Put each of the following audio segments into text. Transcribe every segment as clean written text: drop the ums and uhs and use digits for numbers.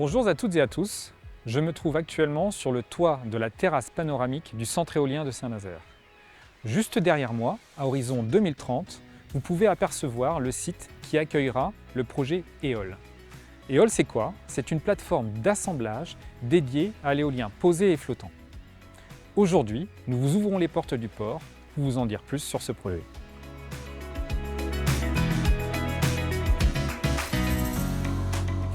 Bonjour à toutes et à tous, je me trouve actuellement sur le toit de la terrasse panoramique du centre éolien de Saint-Nazaire. Juste derrière moi, à horizon 2030, vous pouvez apercevoir le site qui accueillera le projet EOL. EOL, c'est quoi? C'est une plateforme d'assemblage dédiée à l'éolien posé et flottant. Aujourd'hui, nous vous ouvrons les portes du port pour vous en dire plus sur ce projet.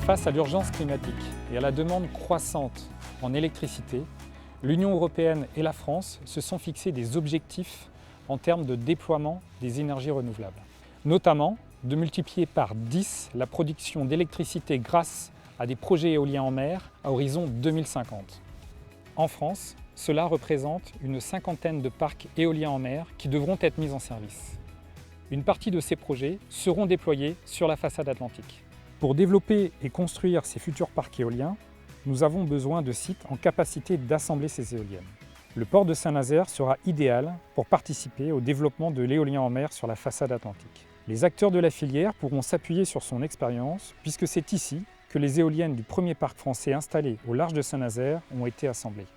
Face à l'urgence climatique et à la demande croissante en électricité, l'Union européenne et la France se sont fixés des objectifs en termes de déploiement des énergies renouvelables. Notamment de multiplier par 10 la production d'électricité grâce à des projets éoliens en mer à horizon 2050. En France, cela représente une cinquantaine de parcs éoliens en mer qui devront être mis en service. Une partie de ces projets seront déployés sur la façade atlantique. Pour développer et construire ces futurs parcs éoliens, nous avons besoin de sites en capacité d'assembler ces éoliennes. Le port de Saint-Nazaire sera idéal pour participer au développement de l'éolien en mer sur la façade atlantique. Les acteurs de la filière pourront s'appuyer sur son expérience puisque c'est ici que les éoliennes du premier parc français installé au large de Saint-Nazaire ont été assemblées.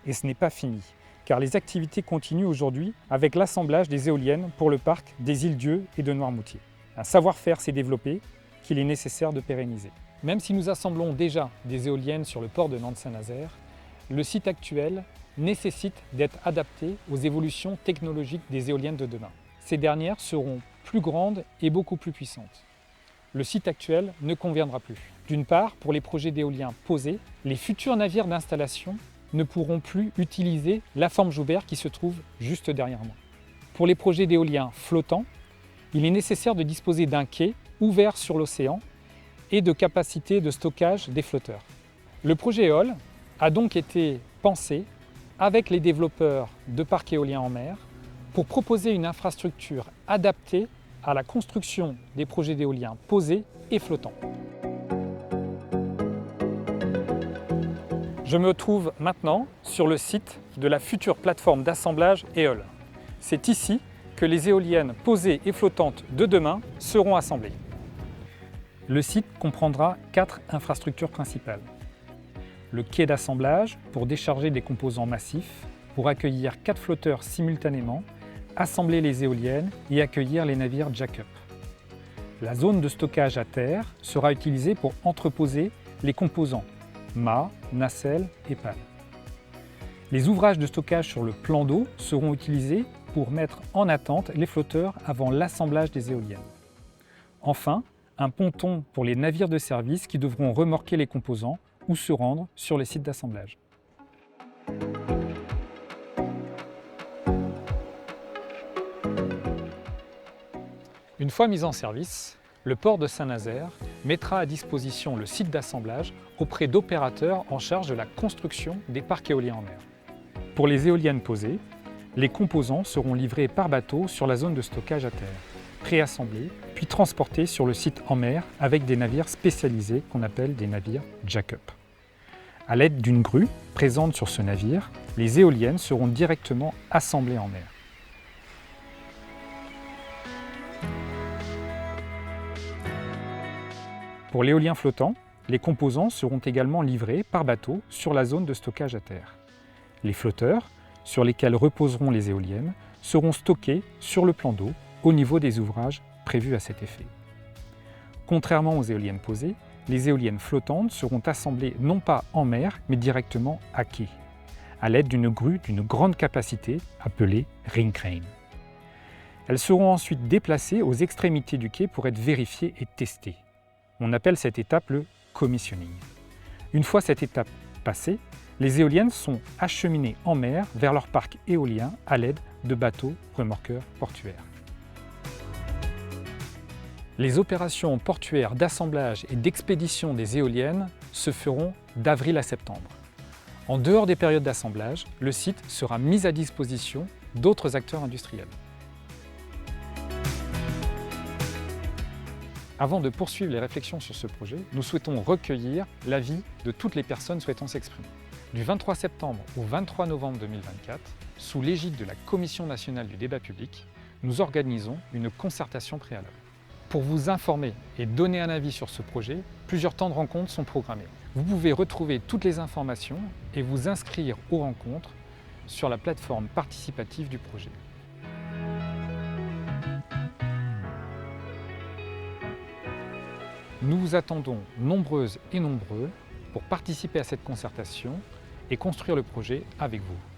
Et ce n'est pas fini, car les activités continuent aujourd'hui avec l'assemblage des éoliennes pour le parc des Îles-Dieu et de Noirmoutier. Un savoir-faire s'est développé qu'il est nécessaire de pérenniser. Même si nous assemblons déjà des éoliennes sur le port de Nantes-Saint-Nazaire, le site actuel nécessite d'être adapté aux évolutions technologiques des éoliennes de demain. Ces dernières seront plus grandes et beaucoup plus puissantes. Le site actuel ne conviendra plus. D'une part, pour les projets d'éoliens posés, les futurs navires d'installation ne pourront plus utiliser la forme Joubert qui se trouve juste derrière moi. Pour les projets d'éoliens flottants, il est nécessaire de disposer d'un quai ouvert sur l'océan et de capacités de stockage des flotteurs. Le projet EOL a donc été pensé avec les développeurs de parcs éoliens en mer pour proposer une infrastructure adaptée à la construction des projets d'éoliens posés et flottants. Je me trouve maintenant sur le site de la future plateforme d'assemblage EOL. C'est ici que les éoliennes posées et flottantes de demain seront assemblées. Le site comprendra 4 infrastructures principales. Le quai d'assemblage pour décharger des composants massifs, pour accueillir 4 flotteurs simultanément, assembler les éoliennes et accueillir les navires jack-up. La zone de stockage à terre sera utilisée pour entreposer les composants mâts, nacelles et pales. Les ouvrages de stockage sur le plan d'eau seront utilisés pour mettre en attente les flotteurs avant l'assemblage des éoliennes. Enfin, un ponton pour les navires de service qui devront remorquer les composants ou se rendre sur les sites d'assemblage. Une fois mis en service, le port de Saint-Nazaire mettra à disposition le site d'assemblage auprès d'opérateurs en charge de la construction des parcs éoliens en mer. Pour les éoliennes posées, les composants seront livrés par bateau sur la zone de stockage à terre, préassemblés, puis transportés sur le site en mer avec des navires spécialisés qu'on appelle des navires jack-up. À l'aide d'une grue présente sur ce navire, les éoliennes seront directement assemblées en mer. Pour l'éolien flottant, les composants seront également livrés par bateau sur la zone de stockage à terre. Les flotteurs, sur lesquels reposeront les éoliennes, seront stockés sur le plan d'eau au niveau des ouvrages prévus à cet effet. Contrairement aux éoliennes posées, les éoliennes flottantes seront assemblées non pas en mer, mais directement à quai, à l'aide d'une grue d'une grande capacité appelée ring crane. Elles seront ensuite déplacées aux extrémités du quai pour être vérifiées et testées. On appelle cette étape le commissioning. Une fois cette étape passée, les éoliennes sont acheminées en mer vers leur parc éolien à l'aide de bateaux remorqueurs portuaires. Les opérations portuaires d'assemblage et d'expédition des éoliennes se feront d'avril à septembre. En dehors des périodes d'assemblage, le site sera mis à disposition d'autres acteurs industriels. Avant de poursuivre les réflexions sur ce projet, nous souhaitons recueillir l'avis de toutes les personnes souhaitant s'exprimer. Du 23 septembre au 23 novembre 2024, sous l'égide de la Commission nationale du débat public, nous organisons une concertation préalable. Pour vous informer et donner un avis sur ce projet, plusieurs temps de rencontres sont programmés. Vous pouvez retrouver toutes les informations et vous inscrire aux rencontres sur la plateforme participative du projet. Nous vous attendons nombreuses et nombreux pour participer à cette concertation et construire le projet avec vous.